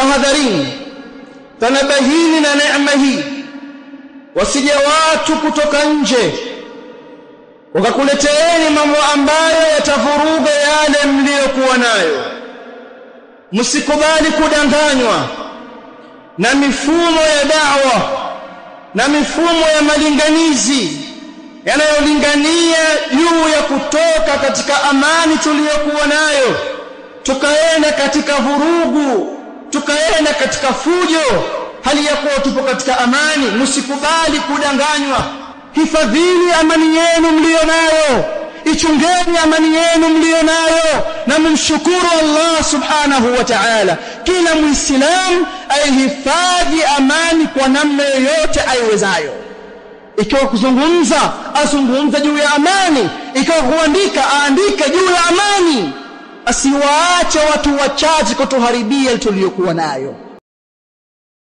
tahadharini, tanabahini na neema hii, wasije watu kutoka nje wakakuleteeni mambo ambayo yatavuruga yale mliokuwa nayo. Msikubali kudanganywa na mifumo ya da'wa na mifumo ya malinganizi yanayolingania juu ya kutoka katika amani tuliyokuwa nayo tukaenda katika vurugu, tukaenda katika fujo, hali ya kuwa tupo katika amani. Msikubali kudanganywa. Hifadhini amani yenu mlionayo, ichungeni amani yenu mlionayo, na mumshukuru Allah subhanahu wa ta'ala. Kila muislamu aihifadhi amani kwa namna yoyote aiwezayo. Ikiwa kuzungumza, azungumza juu ya amani. Ikiwa kuandika, aandike juu ya amani. Asiwaache watu wachache kutuharibia tuliyokuwa nayo.